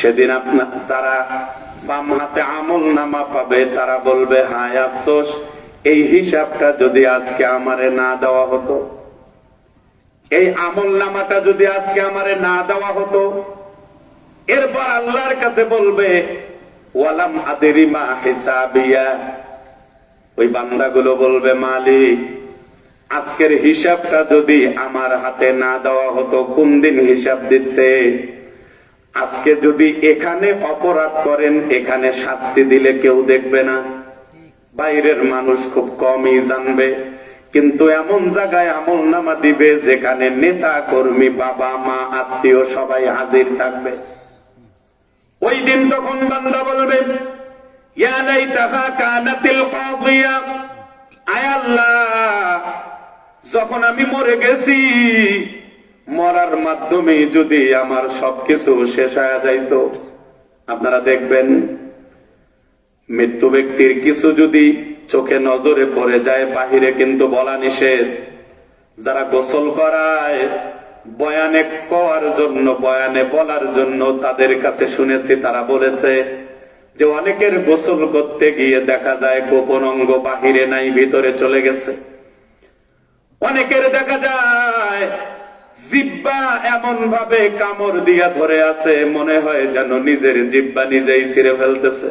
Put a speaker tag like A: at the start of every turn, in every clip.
A: সেদিন আপনার যারা বাম হাতে আমল নামা পাবে তারা বলবে, হায় আফসোস, এই হিসাবটা যদি আজকে আমারে না দেওয়া হতো, এই আমল নামাটা যদি আজকে আমারে না দেওয়া হতো। এরপর আল্লাহর কাছে বলবে, ওয়ালাম আদরি মা হিসাবিয়া। ওই বান্দাগুলো বলবে, মালিক, আজকের হিসাবটা যদি আমার হাতে না দেওয়া হতো। কোন দিন হিসাব দিচ্ছে? আজকে যদি এখানে অপরাধ করেন, এখানে শাস্তি দিলে কেউ দেখবে না, বাইরের মানুষ খুব কমই জানবে। কিন্তু এমন জায়গায় আমল নামা দিবে যেখানে নেতা কর্মী, বাবা মা, আত্মীয় সবাই হাজির থাকবে। ওই দিন তখন বান্দা বলবে, ইয়া লাইতাহা কানাতিল কাদিয়া, আয় আল্লাহ, যখন আমি মরে গেছি, মরার মাধ্যমে যদি আমার সবকিছু শেষ হয়ে যাইতো। আপনারা দেখবেন, মৃত্যু ব্যক্তির কিছু যদি চোখে নজরে পড়ে যায়, বাহিরে কিন্তু বলা নিষেধ। যারা গোসল করায় বয়ানে কওয়ার জন্য, বয়ানে বলার জন্য, তাদের কাছে শুনেছি তারা বলেছে যে অনেকের গোসল করতে গিয়ে দেখা যায় গোপন অঙ্গ বাহিরে নাই, ভিতরে চলে গেছে। অনেকের দেখা যায় জিহ্বা এমন ভাবে কামড় দিয়া ধরে আছে, মনে হয় যেন নিজের জিহ্বা নিজেই ছিঁড়ে ফেলতেছে।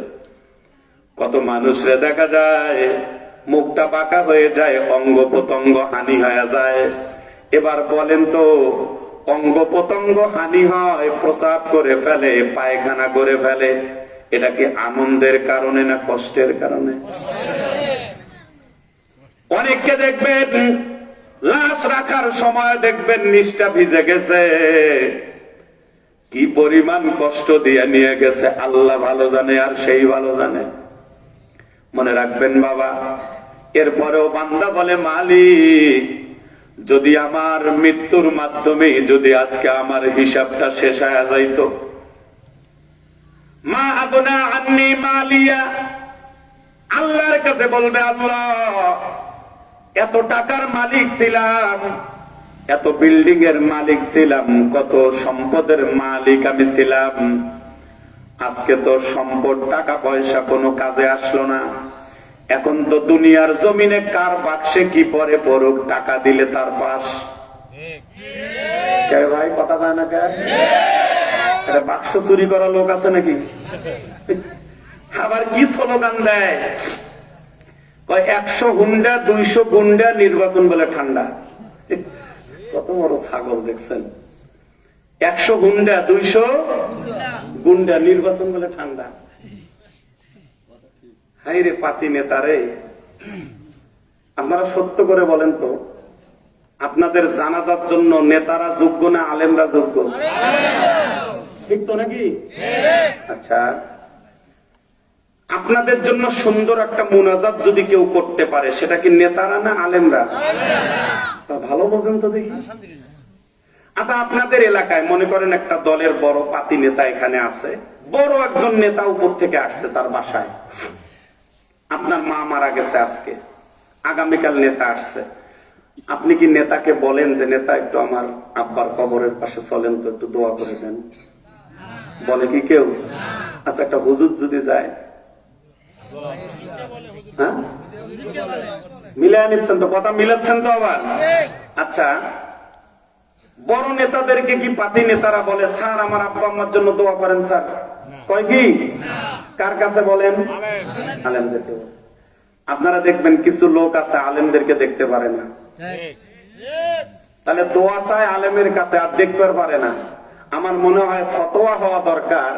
A: কত মানুষরে দেখা যায় মুখটা বাঁকা হয়ে যায়, অঙ্গ প্রত্যঙ্গ হানি হয়ে যায়। এবার বলেন তো, অঙ্গ প্রত্যঙ্গ হানি হয়, প্রসাব করে ফেলে, পায়খানা করে ফেলে, এটা কি আনন্দের কারণে না কষ্টের কারণে? অনেককে দেখবেন লাশ রাখার সময় দেখবেন নিচটা ভিজে গেছে, কি পরিমাণ কষ্ট দিয়ে নিয়ে গেছে আল্লাহ ভালো জানে, আর সেই ভালো জানে। মনে রাখবেন বাবা, এরপরেও বান্দা বলে, মালিক, যদি আমার মৃত্যুর মাধ্যমে যদি আজকে আমার হিসাবটা শেষ হয়ে যাইত। মা আগনা আন্নি মালিয়া, আল্লাহর কাছে বলবে, আল্লাহ, এত টাকার মালিক ছিলাম, এত বিল্ডিং এর মালিক ছিলাম, কত সম্পদের মালিক আমি ছিলাম, আজকে তো সম্পদ, টাকা পয়সা কোনো কাজে আসলো না। এখন তো দুনিয়ার জমিনে কার বাক্সে কি পরে পড়ুক, টাকা দিলে তার পাশ। কে ভাই কথা যায় না? কে বাক্স চুরি করা লোক আছে নাকি? আবার কি স্লোগান দেয়, 100 হুন্ডা 200 গুন্ডা, নির্বাচন বলে ঠান্ডা। কত বড় ছাগল দেখছেন! 100 হুন্ডা 200 গুন্ডা, নির্বাচন বলে ঠান্ডা। হাই রে পাতি নেতারে, আপনারা সত্য করে বলেন তো, আপনাদের জানাজার জন্য নেতারা যোগ্য না আলেমরা যোগ্য? ঠিক তো নাকি? আচ্ছা, আপনাদের জন্য সুন্দর একটা মুনাজাত যদি কেউ করতে পারে, সেটা কি নেতারা না আলেমরা? ভালো বোঝেন তো দেখি। আচ্ছা, আপনাদের এলাকায় মনে করেন একটা দলের বড় পাতি নেতা এখানে আছে, বড় একজন নেতা উপর থেকে আসছে তার বাসায়। আপনার মা মারা গেছে আজকে, আগামীকাল নেতা আসছে। আপনি কি নেতাকে বলেন যে, নেতা একটু আমার আব্বার কবরের পাশে চলেন তো, একটু দোয়া করে দেন? বলে কি কেউ? আচ্ছা, একটা হুজুর যদি যায়, হ্যাঁ, মিলাই নিচ্ছেন তো, কথা মিলাচ্ছেন তো আবার। আচ্ছা, বড় নেতাদেরকে কি পাতি নেতারা বলে, স্যার আমার আব্বা আম্মার জন্য দোয়া করেন স্যার? কয় কি? কার কাছে বলেন? আলেমদেরকে। আপনারা দেখবেন কিছু লোক আছে আলেমদেরকে দেখতে পারে না, তাহলে দোয়া চায় আলেমের কাছে, আর দেখতে পারে না। আমার মনে হয় ফতোয়া হওয়া দরকার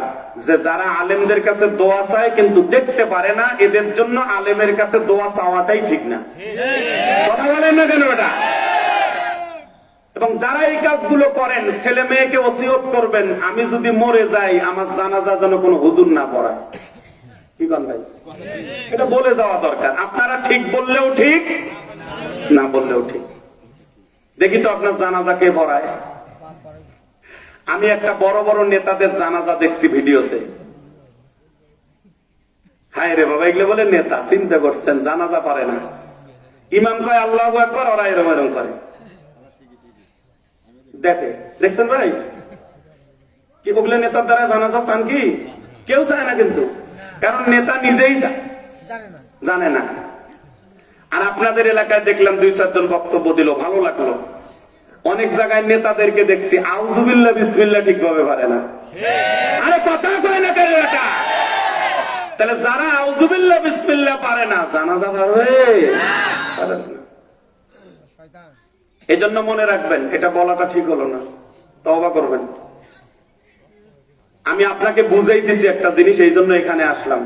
A: যে যারা আলেমদের কাছে দোয়া চায় কিন্তু দেখতে পারে না, এদের জন্য আলেমের কাছে দোয়া চাওয়াটাই ঠিক না। কথা বলেন না কেন এটা? এবং যারা এই কাজগুলো করেন, ছেলে মেয়েকে ওসিয়ত করবেন, আমি যদি মরে যাই আমার জানাজা যেন কোনো হুজুর না পড়ায়। কি বলেন ভাই? এটা বলে যাওয়া দরকার। আপনারা ঠিক বললেও ঠিক, না বললেও ঠিক। দেখি তো আপনার জানাজা কে পড়ায়। আমি একটা বড় বড় নেতাদের জানাজা দেখছি ভিডিওতে। হায় রে বাবা, এগুলো বলে নেতা, চিন্তা করছেন, জানাজা পারে না। ইমাম কয় আল্লাহু আকবার, ওরা এরকম এরকম করে। দেখে দেখছেন ভাই, কি বললে নেতার দ্বারা জানাজা স্থান কি কেউ চায় না, কিন্তু কারণ নেতা নিজেই জানে না। আর আপনাদের এলাকায় দেখলাম 2-4 জন বক্তব্য দিল, ভালো লাগলো। অনেক জায়গায় নেতাদেরকে দেখছি আউযুবিল্লাহ বিসমিল্লাহ ঠিকভাবে পারে না। আরে কথা কয় না কেন এটা? তাহলে যারা আউযুবিল্লাহ বিসমিল্লাহ পারে না, জানাজা পারবে? এই জন্য মনে রাখবেন, এটা বলাটা ঠিক হলো না, তওবা করবেন। আমি আপনাকে বুঝাই দিছি একটা জিনিস, এই জন্য এখানে আসলাম।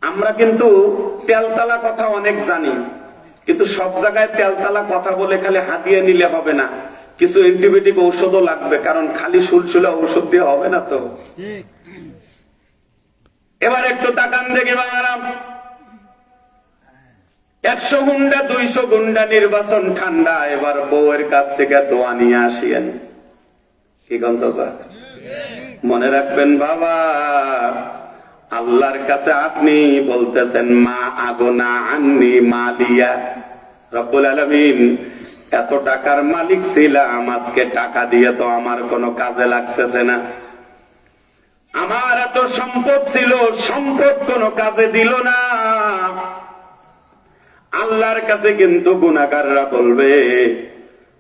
A: আমরা কিন্তু তেলতালা কথা অনেক জানি, কিন্তু সব জায়গায় তেলতালা কথা বলে খালি হাতিয়ে নিলে হবে না, কিছু অ্যান্টিবায়োটিক ঔষধও লাগবে, কারণ খালি সুলসুলা ঔষধ দিয়ে হবে না তো। এবার একটু তাকান দেখি বাবারা, 100 গুন্ডা 200 গুন্ডা নির্বাচন ঠান্ডা, এবার বউয়ের কাছ থেকে দোয়া নিয়ে আসিয়েন। কি গন্তব্য? মনে রাখবেন বাবা, আল্লাহর কাছে আপনি বলতেছেন মা আগনা আন্নি মালিয়া, রব্বুল আলামিন এত টাকার মালিক ছিলাম, আজকে টাকা দিয়ে তো আমার কোনো কাজে লাগতেছে না। আমার এত সম্পদ ছিল, সম্পদ কোনো কাজে দিল না। আল্লাহর কাছে কিন্তু গুনাহগাররা বলবে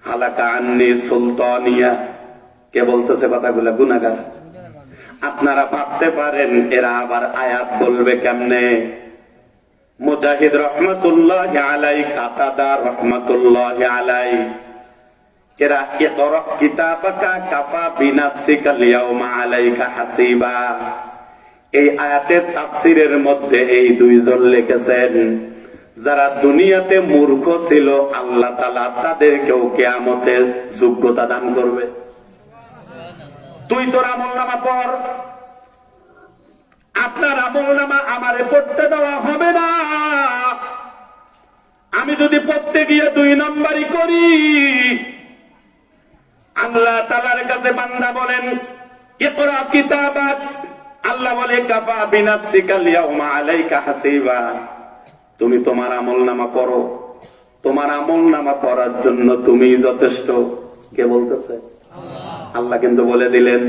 A: হালাকা আন্নি সুলতানিয়া। কে বলতেছে কথাগুলা? গুনাহগার। আপনারা ভাবতে পারেন এরা আবার আয়াত বলবে কেমনে? মুজাহিদ রহমাতুল্লাহি আলাইহি, কাতাদা রহমাতুল্লাহি আলাইহি, এরা ইকরা কিতাবাকা কাফা বিনাফসিকা লিয়াউমা আলাইকা হাসিবা, এই আয়াতের তাফসীরের মধ্যে এই 2 জন লিখেছেন যারা দুনিয়াতে মূর্খ ছিল, আল্লাহ তাআলা তাদেরকেও কিয়ামতে যোগ্যতা দান করবে। তুই তোর আমলনামা পড়, আপনার আমলনামা আমারে পড়তে দেওয়া হবে না। আমি যদি পড়তে গিয়ে 2 নম্বরই করি, আল্লাহ তাআলার কাছে বান্দা বলেন ইকরা কিতাবাক, আল্লাহ বলে কাফা বিনাফসিকা লিয়াউমা আলাইকা হাসিবা, তুমি তোমার আমলনামা পড়ো, তোমার আমলনামা পড়ার জন্য তুমি যথেষ্ট। কে বলতেছে? আল্লাহ কিন্তু বলে দিলেন।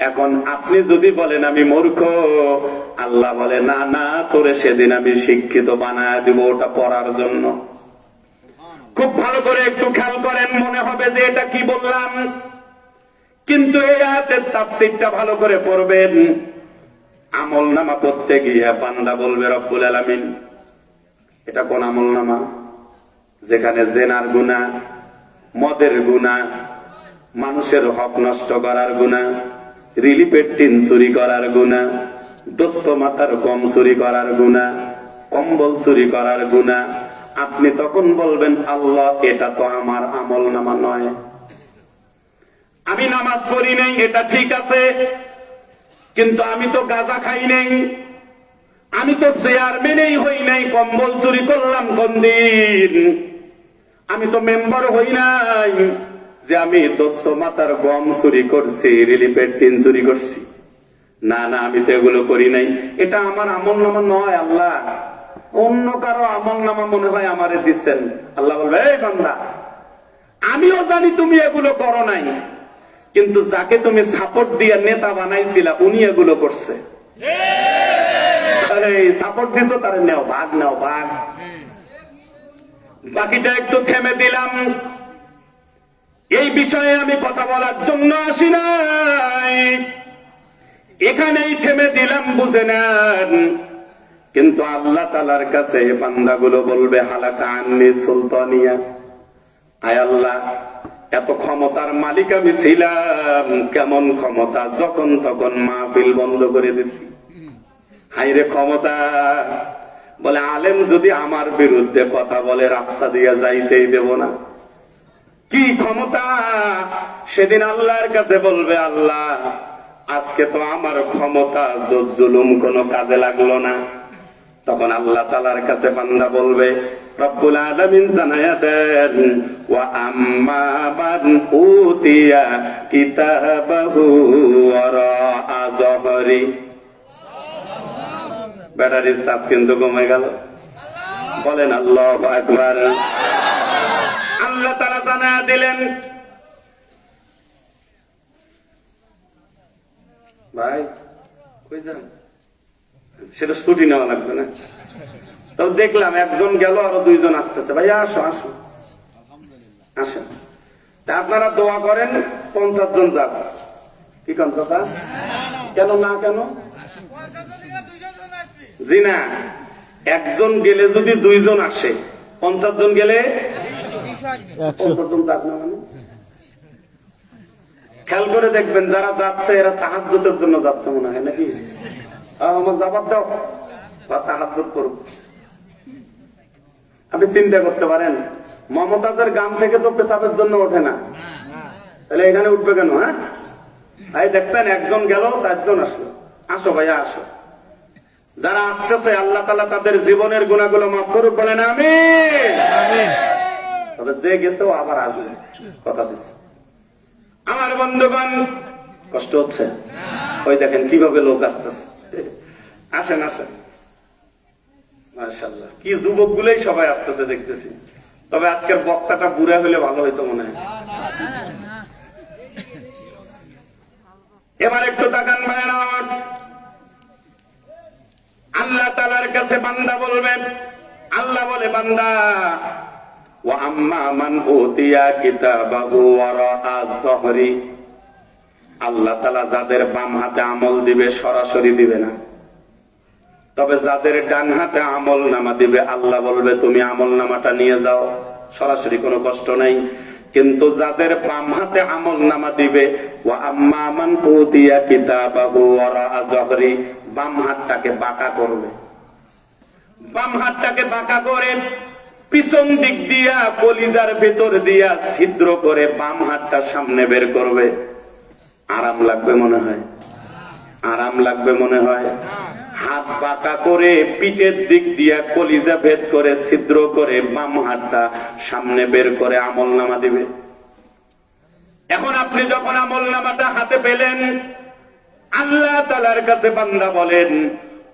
A: এখন আপনি যদি বলেন আমি মূর্খ, আল্লাহ বলে না না, তোরে সেদিন আমি শিক্ষিত বানায় দিব ওটা পড়ার জন্য। খুব ভালো করে একটু খেয়াল করেন, মনে হবে যে এটা কি বললাম, কিন্তু এই আয়াতের তাফসীরটা ভালো করে পড়বেন। আমলনামা পড়তে গিয়ে বান্দা বলবে রব্বুল আলামিন এটা কোন আমলনামা? যেখানে জেনার গুনাহ, মদের গুনাহ, মানুষের হক নষ্ট করার গুনাহ, রিলিফের টিন চুরি করার গুনাহ, দোস্ত মাথার গম চুরি করার গুনাহ, কম্বল চুরি করার গুনাহ। আপনি তখন বলবেন আল্লাহ এটা তো আমার আমলনামা নয়। আমি নামাজ পড়ি নাই এটা ঠিক আছে, কিন্তু আমি তো গাঁজা খাই নাই, আমি তো চেয়ারম্যানই হই নাই, কম্বল চুরি করলাম কোন দিন? আমি তো মেম্বার হই নাই যে আমি দোস্ত মাতার গম চুরি করছি, রিলিফের টিন চুরি করছি। না না, আমি তো এগুলো করি নাই, এটা আমার আমলনামা নয়। আল্লাহ অন্য কারো আমলনামা মনে হয় আমারে দিচ্ছেন। আল্লাহ বলবে এই বান্দা, আমিও জানি তুমি এগুলো করো নাই, কিন্তু যাকে তুমি সাপোর্ট দিয়ে নেতা বানাইছিলা উনি এগুলো করছে। সাপোর্ট দিছো, তারে নেও, ভাগ নাও, ভাগ। বাকিটা একটু থেমে দিলাম। এই বিষয়ে আমি কথা বলার জন্য আসি নাই, এখানেই থেমে দিলাম, বুঝে নেন। কিন্তু আল্লাহ তাআলার কাছে বান্দাগুলো বলবে হালাকা আন্নি সুলতানিয়া, আয় আল্লাহ এত ক্ষমতার মালিক আমি ছিলাম, কেমন ক্ষমতা, যখন তখন মাহফিল বন্ধ করে দিছি। হাইরে ক্ষমতা! বলে আলেম যদি আমার বিরুদ্ধে কথা বলে রাস্তা দিয়ে যাইতেই দেব না। কি ক্ষমতা! সেদিন আল্লাহর কাছে বলবে আল্লাহ আজকে তো আমার ক্ষমতা জুলুম কোনো কাজে লাগলো না। তখন আল্লাহ তাআলার কাছে বান্দা বলবে, রব্বুল আলামিন জানায়া দেন ওয়া আম্মা মান উতিয়া কিতাবাহু ওয়ারা যহরি। ব্যাটারির চার্জ কিন্তু কমে গেল, বলেন আল্লাহু আকবার। আল্লাহ তাআলা জানায়া দিলেন ভাই কই যান, সেটা ছুটি নেওয়া লাগবে না। তো দেখলাম একজন গেল, আরো দুইজন আসতেছে, ভাই আসো আসো আসেন। তা আপনারা দোয়া করেন 50 জন যাক, কি কোন কথা? কেন না, কেন? জি না, একজন গেলে যদি 2 জন আসে, 50 জন গেলে 50 জন যাক না মানে? খেয়াল করে দেখবেন যারা যাচ্ছে এরা তাহাজ্জুদের জন্য যাচ্ছে মনে হয় নাকি? আমার জবাব দাও, বা তাহাজ্জুদ করুক। আপনি চিন্তা করতে পারেন মমতাজের গ্রাম থেকে তো পেশাবের জন্য ওঠে না, তাহলে এখানে উঠবে কেন? হ্যাঁ, এই দেখছেন একজন গেল 4 জন আসলো। আসো ভাইয়া আসো। যারা আসতেছে আল্লাহ তাআলা তাদের জীবনের গুনাহগুলো মাফ করুক, বলেন আমিন। তবে যে গেছে ও আবার আসবে, কথা দিচ্ছে। আমার বন্ধুগণ, কষ্ট হচ্ছে? ওই দেখেন কিভাবে লোক আসতেছে। আসেন আসেন, মাশাআল্লাহ, কি যুবক গুলোই সবাই আসতেছে দেখতেছি। তবে আজকের বক্তাটা বুড়া হলে ভালো হইতো মনে হয়। এবার একটু তাকান ভাইয়েরা আমার, আল্লাহ তাআলার কাছে বান্দা বলবেন, আল্লাহ বলে বান্দা, ওয়া আম্মা মান উতিয়া কিতাবাহু ওয়ারাআ যহরি, আল্লাহ তাআলা যাদের বাম হাতে আমল দিবে সরাসরি দিবে না, তবে যাদের ডান হাতে আমল নামা দিবে আল্লাহ বলবে তুমি আমল নামাটা নিয়ে যাও, সরাসরি কোনো কষ্ট নাই। কিন্তু যাদের বাম হাতে আমল নামা দিবে, ওয়া আম্মা মান উতিয়া কিতাবাহু ওয়ারাআ যহরি, বাম হাতটাকে বাঁকা করবে, বাম হাতটাকে বাঁকা করে পিছন দিক দিয়া কলিজার ভেতর দিয়া ছিদ্র করে বাম হাতটা সামনে বের করবে। আরাম লাগবে মনে হয়? আরাম লাগবে মনে হয়? হাত বাঁকা করে পিঠের দিক দিয়া কলিজা ভেদ করে ছিদ্র করে বাম হাতটা সামনে বের করে আমল নামা দিবে। এখন আপনি যখন আমল নামাটা হাতে পেলেন, আল্লাহ তাআলার কাছে বান্দা বলেন,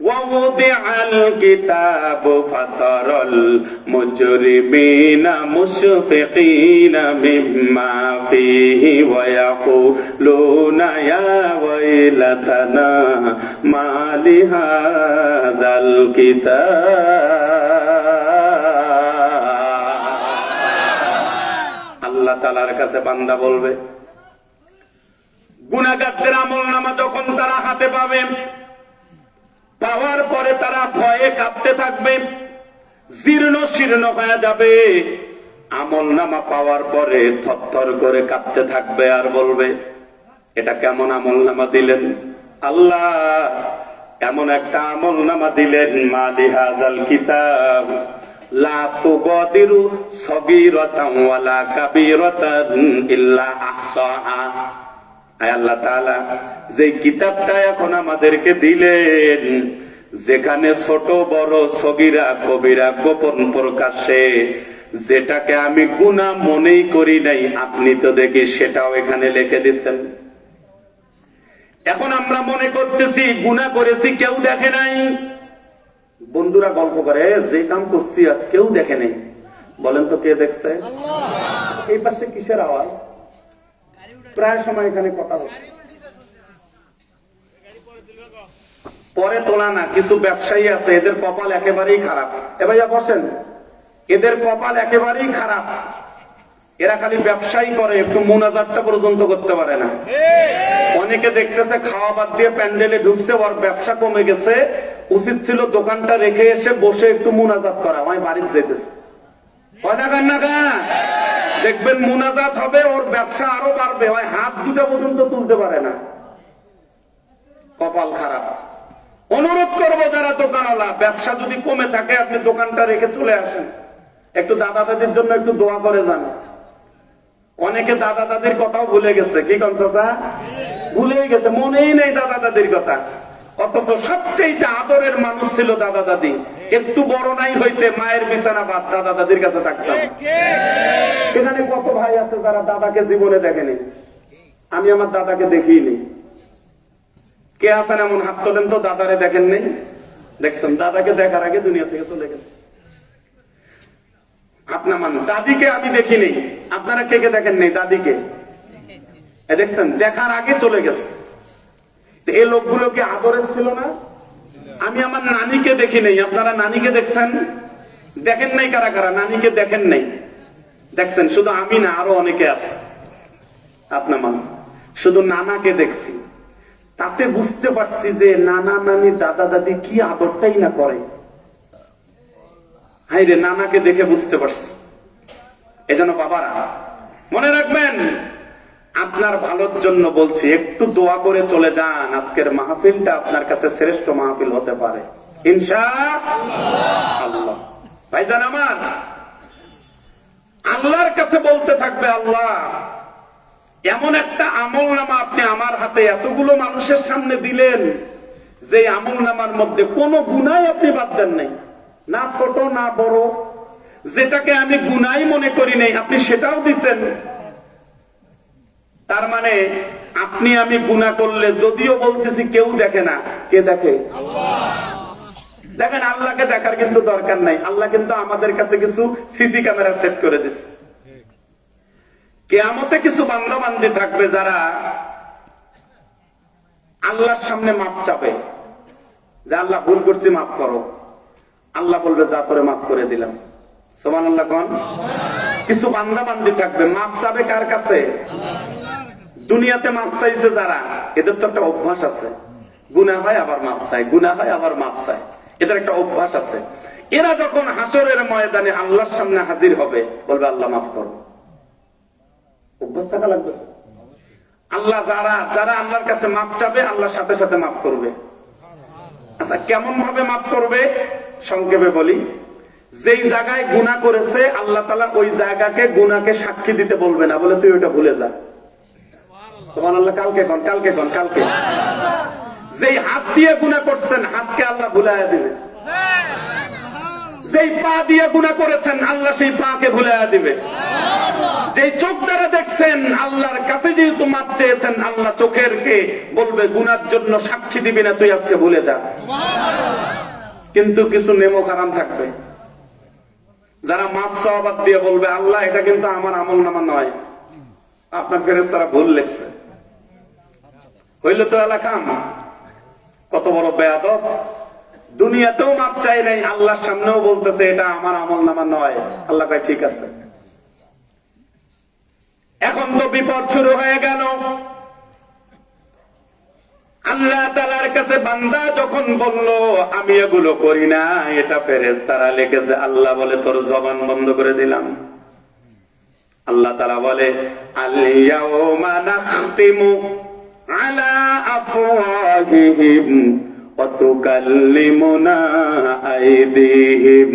A: وَوُضِعَ الْكِتَابُ فَتَرَى الْمُجْرِمِينَ مُشْفِقِينَ مِمَّا فِيهِ وَيَقُولُونَ يَا وَيْلَتَنَا مَا لِهَذَا الْكِتَابِ। আল্লাহ তাআলার কাছে বান্দা বলবে, গুনাহগারদের আমলনামা যখন তারা হাতে পাবে, পাওয়ার পরে তারা ভয়ে কাঁপতে থাকবে, জীর্ণ শীর্ণ হয়ে যাবে। আমলনামা পাওয়ার পরে থরথর করে কাঁপতে থাকবে আর বলবে, এটা কেমন আমলনামা দিলেন আল্লাহ? এমন একটা আমলনামা দিলেন, মা লিহাযাল কিতাব লা তুগাদিরু সগীরাতান ওয়ালা কাবীরাতান ইল্লা আহসাহা। আল্লাহ তাআলা যে কিতাবটা এখন আমাদেরকে দিলেন, যেখানে ছোট বড় সগীরা কবিরা গোপন প্রকাশে যেটাকে আমি গুনাহ মনেই করি নাই, আপনি তো দেখি সেটাও এখানে লিখে দিচ্ছেন। এখন আমরা মনে করতেছি গুনাহ করেছি, কেউ দেখে নাই। বন্ধুরা গল্প করে, যে কাম করছি আজ কেউ দেখে নাই। বলেন তো কে দেখছে? এই পাশে কিসের আওয়াজ? প্রায় সময় এখানে কথা হচ্ছে। পরে তোলা না, কিছু ব্যবসায়ী আছে এদের কপাল একেবারেই খারাপ। এ ভাইয়া বসেন, এদের কপাল একেবারেই খারাপ। এরা খালি ব্যবসায়ী করে, একটু মুনাজাতটা পর্যন্ত করতে পারে না। অনেকে দেখতেছে খাওয়া বাদ দিয়ে প্যান্ডেলে ঢুকছে, ওর ব্যবসা কমে গেছে, উচিত ছিল দোকানটা রেখে এসে বসে একটু মুনাজাত করা। আমি বাড়িতে যেতেছে দেখবেন মুনাজাত হবে, ওর ব্যবসা আরো বাড়বে, হয় হাত দুটা পর্যন্ত তুলতে পারে না। কপাল খারাপ। অনুরোধ করবো যারা দোকানওয়ালা, ব্যবসা যদি কমে থাকে আপনি দোকানটা রেখে চলে আসেন, একটু দাদা দাদির জন্য একটু দোয়া করে যান। অনেকে দাদা দাদির কথাও ভুলে গেছে, কি কোন চাচা? ভুলেই গেছে, মনেই নেই দাদা দাদির কথা। অথচ সবচেয়ে আদরের মানুষ ছিল দাদা দাদি। একটু বড় নাই হইতে মায়ের বিছানা বাদ দাদা দাদির কাছে থাকতাম। এখানে কত ভাই আছে যারা দাদাকে জীবনে দেখেনি? আমি আমার দাদাকে দেখিনি। কে আছেন এমন? হাত তোলেন তো। দাদারে দেখেন নেই? দেখছেন, দাদাকে দেখার আগে দুনিয়া থেকে চলে গেছে। আপনার মান দাদিকে আমি দেখিনি, আপনারা কে কে দেখেন নেই দাদিকে? দেখছেন, দেখার আগে চলে গেছে। এই লোকগুলোকে আদরের ছিল না? আমি আমার নানিকে দেখি নাই, আপনারা নানিকে দেখছেন? দেখেন নাই? কারা কারা নানিকে দেখেন নাই? দেখছেন? শুধু আমি না, আরো অনেকে আছে। আপনার মান শুধু নানাকে দেখছি, তাতে বুঝতে পারছি যে নানা নানি দাদা দাদি কি আদরটাই না করে। হাই রে, নানাকে দেখে বুঝতে পারছি। এজন্য বাবারা মনে রাখবেন, আপনার ভালোর জন্য বলছি, একটু দোয়া করে চলে যান। আজকের মাহফিলটা আপনার কাছে শ্রেষ্ঠ মাহফিল হতে পারে ইনশাআল্লাহ। ভাইজান আমার, আল্লাহর কাছে বলতে থাকবে, আল্লাহ এমন একটা আমল নামা আপনি আমার হাতে এতগুলো মানুষের সামনে দিলেন, যে আমল নামার মধ্যে কোনো গুনাহ আপনি বাদ দেন নাই, না ছোট না বড়। যেটাকে আমি গুনাহ মনে করি নাই, আপনি সেটাও দিচ্ছেন। তার মানে আপনি আমি গুনাহ করলে, যদিও বলতেছি কেউ দেখে না, কে দেখে? দেখেন, আল্লাহকে দেখার কিন্তু দরকার নাই। আল্লাহ কিন্তু আমাদের কাছে কিছু সিসি ক্যামেরা সেট করে দিচ্ছে। কিয়ামতে কিছু বান্দা বান্দি থাকবে যারা আল্লাহর সামনে মাপ চাবে, যে আল্লাহ ভুল করছি, মাফ করো। আল্লাহ বলবে, যা করে মাফ করে দিলাম। সুবহানাল্লাহ কোন? কিছু বান্দা বান্দি থাকবে, মাপ চাবে কার কাছে? দুনিয়াতে মাপ চাইছে যারা, এদের তো একটা অভ্যাস আছে, গুনাহ হয় আবার মাপ চায়, গুনাহ হয় আবার মাপ চায়, এদের একটা অভ্যাস আছে। এরা যখন হাসরের ময়দানে আল্লাহর সামনে হাজির হবে, বলবে আল্লাহ মাফ করো। অভ্যাস থাকা লাগবে। আল্লাহ যারা আল্লাহর কাছে মাপ চাবে, আল্লাহর সাথে সাথে মাফ করবে। আচ্ছা, কেমন ভাবে মাফ করবে? সংক্ষেপে বলি, যেই জায়গায় গুনাহ করেছে, আল্লাহ তাআলা ওই জায়গাকে গুনাহকে সাক্ষী দিতে বলবে না, বলে তুই ওটা ভুলে যা। সুবহানাল্লাহ। কালকে যেই হাত দিয়ে গুনাহ করছেন, হাতকে আল্লাহ ভুলাইয়া দিবে। যেই পা দিয়ে গুনাহ করেছেন, আল্লাহ সেই পাকে ভুলাইয়া দিবে। যেই চোখ দ্বারা দেখছেন, আল্লাহর কাছে যেহেতু মাপ চেয়েছেন, আল্লাহ চোখের কে বলবে, গুনার জন্য সাক্ষী দিবি না, তুই আজকে ভুলে যা। কিন্তু কিছু নেমো কারাম থাকবে, যারা মাপ চাওয়া বাদ দিয়ে বলবে, আল্লাহ এটা কিন্তু আমার আমল নামা নয়, আপনার ফেরেশতারা ভুল লিখছে। হইল তো এলাকাম, কত বড় বেয়াদব। দুনিয়াতেও মাপ চাই নাই, আল্লাহর সামনেও বলতেছে এটা আমার আমল নামা নয়। আল্লাহ কয় ঠিক আছে। এখন তো বিপদ শুরু হয়ে গেল। আল্লাহ তাআলার কাছে বান্দা যখন বলল, আমি এগুলো করি না, এটা ফেরেশতারা লিখেছে, আল্লাহ বলে, তোর জবান বন্ধ করে দিলাম। আল্লাহ তাআলা বলে, আল ইয়াউমা নাখতিমু আলা আফওয়াহিহিম ওয়া তুকাল্লিমুনা আইদিহিম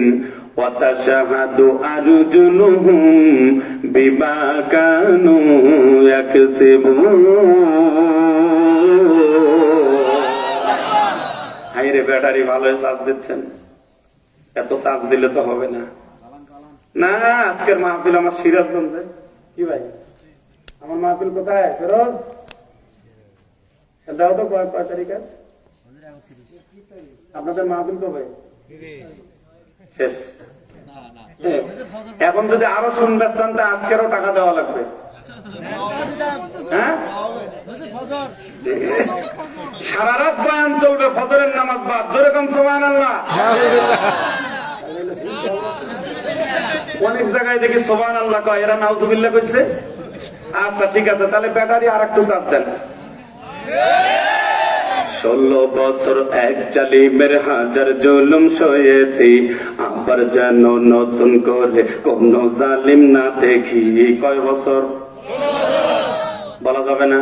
A: ওয়া তাশহাদু আরজুলুহুম বিমা কানু ইয়াকসিবুন। হায়রে ব্যাটারি ভালো চার্জ দিচ্ছেন, এত চার্জ দিলে তো হবে না। না, আজকের মাহফিল আমার সিরাজগঞ্জে। কি ভাই, আমার মাহফিল কোথায়? ফেরোজ দাও তো, কয় তারিখে আপনাদের মাহফিল? কবে শেষ? এখন যদি আরো শুনতে চান, তা আজকেরও টাকা দেওয়া লাগবে। হ্যাঁ, সারা রাত বয়ান চলবে, ফজরের নামাজ বাদ। যেরকম সুবহানাল্লাহ। অনেক জায়গায় দেখি সুবহানাল্লাহ কয়, এরা নাউজুবিল্লাহ কইছে। আচ্ছা ঠিক আছে, তাহলে ব্যাটারি আর একটু চার্জ দেন। 16 বছর এক জালিমের হাজার জুলুম সয়েছি, আবার যেন নতুন করে কোন জালিম না দেখি। কয় বছর বলা যাবে না?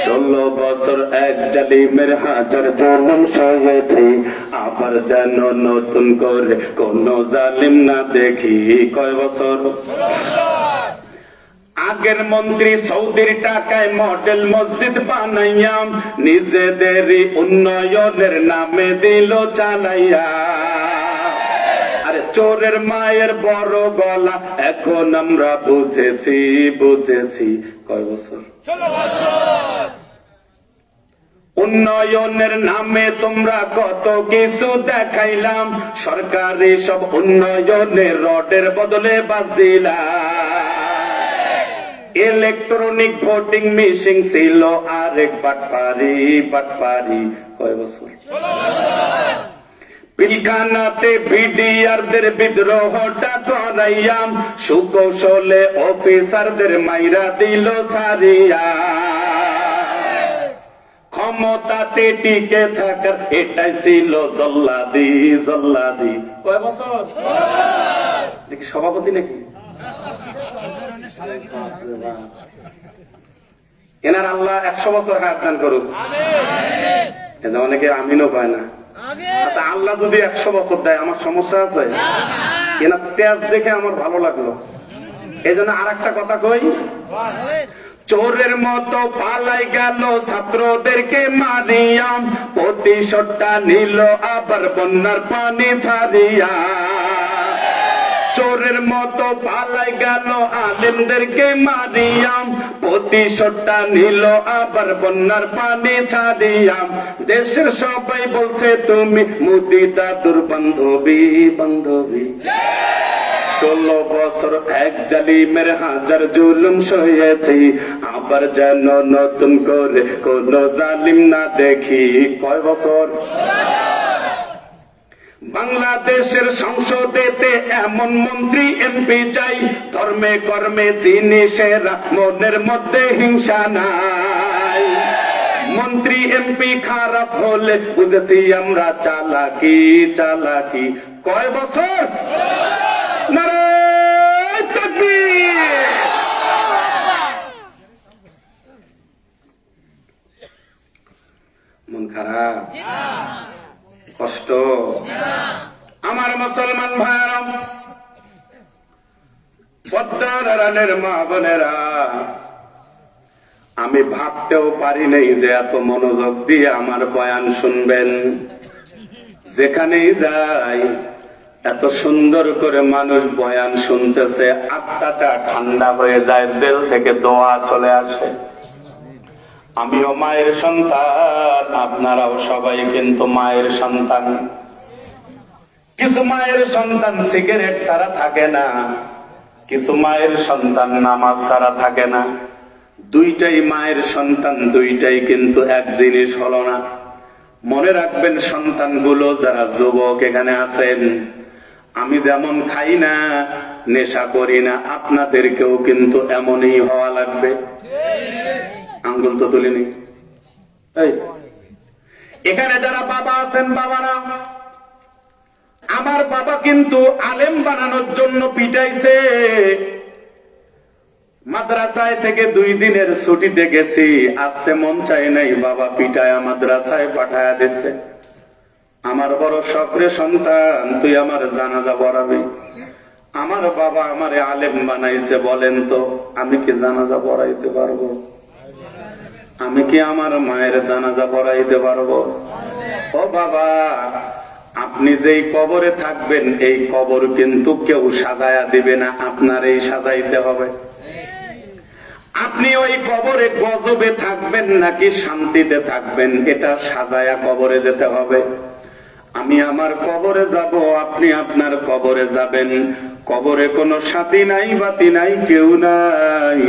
A: 16 বছর এক জালিমের হাজার জুলুম সয়েছি, আবার যেন নতুন করে কোন জালিম না দেখি। কয় বছর? আগের মন্ত্রী সৌদির টাকায় মডেল মসজিদ বানাইয়া, নিজেদের উন্নয়নের নামে দিল চালাইয়া। আরে চোরের মায়ের বড় গলা, এখন আমরা বুঝেছি। কয় বছর? উন্নয়নের নামে তোমরা কত কিছু দেখাইলাম, সরকারি সব উন্নয়নের রডের বদলে বাজ দিলাম। ইলেকট্রনিক ভোটিং মেশিন ছিল আরেক বাটপারি কয় বছর পিলখানাতে বিডিআরদের বিদ্রোহটা করাইয়াম সুকৌশলে অফিসারদের মাইরা দিল সারিয়া ক্ষমতাতে টিকে থাকার এটাই ছিল জল্লাদি কয় বছর দেখি সভাপতি নাকি এনার আল্লাহ 100 বছর হায়াত দান করুক অনেকে আমিনও পায় না আচ্ছা আল্লাহ যদি 100 বছর দেয় আমার সমস্যা আছে এনার তেজ দেখে আমার ভালো লাগলো এই জন্য আর একটা কথা কই চোরের মতো পালাই গেল ছাত্রদেরকে মারিয়াম প্রতিশোধটা নিল আবার বন্যার পানি ছাড়িয়া চোরের মতো পালাই গেল আলেমদেরকে মারিয়াম প্রতিশোধটা নিল আবার বন্যার পানি ছাড়িয়াম দেশের সবাই বলছে তুমি মোদি দাদুর বান্ধবী 16 বছর এক জালিমের হাজার জুলুম সয়েছি আবার যেন নতুন করে কোন জালিম না দেখি কয় বছর বাংলাদেশের সংসদেতে এমন মন্ত্রী এমপি চাই ধর্মে কর্মে জিনিসেরা মনের মধ্যে হিংসা নাই মন্ত্রী এমপি খারাপ হলে বুঝেছি আমরা চালাকি কয় বছর নারায়ে তাকবীর মন খারাপ কষ্ট আমার মুসলমান ভাইরা পদ্মার রানের মা বোনেরা আমি ভাবতেও পারি নাই যে এত মনোযোগ দিয়ে আমার বয়ান শুনবেন যেখানেই যাই এত সুন্দর করে মানুষ বয়ান শুনতেছে আত্মাটা ঠান্ডা হয়ে যায় দিল থেকে দোয়া চলে আসে আমিও মায়ের সন্তান আপনারাও সবাই কিন্তু মায়ের সন্তান কিছু মায়ের সন্তান সিগারেট ছাড়া থাকে না কিছু মায়ের সন্তান নামাজ ছাড়া থাকে না দুইটাই মায়ের সন্তান দুইটাই কিন্তু এক জিনিস হলো না মনে রাখবেন সন্তানগুলো যারা যুবক এখানে আছেন আমি যেমন খাই না নেশা করি না আপনাদেরকেও কিন্তু এমনই হওয়া লাগবে আঙ্গুল তো তুলিনি এখানে যারা বাবা আছেন বাবারা আমার বাবা কিন্তু আলেম বানানোর জন্য পিটাইছে মাদ্রাসায় থেকে 2 দিনের ছুটিতে গেছি আসতে মন চাই নাই বাবা পিটায় মাদ্রাসায় পাঠায়া দিছে আমার বড় শখরে সন্তান তুই আমার জানাজা পড়াবি আমার বাবা আমারে আলেম বানাইছে বলেন তো আমি কি জানাজা পড়াইতে পারবো আমি কি আমার মায়ের জানাজা পড়াইতে পারবো ও বাবা আপনি যেই কবরে থাকবেন এই কবর কিন্তু কেউ সাজায়া দিবে না আপনারই সাজাইতে হবে আপনি ওই কবরে গজবে থাকবেন নাকি শান্তিতে থাকবেন এটা সাজায়া কবরে যেতে হবে আমি আমার কবরে যাব আপনি আপনার কবরে যাবেন কবরে কোনো সাথী নাই বাতি নাই কেউ নাই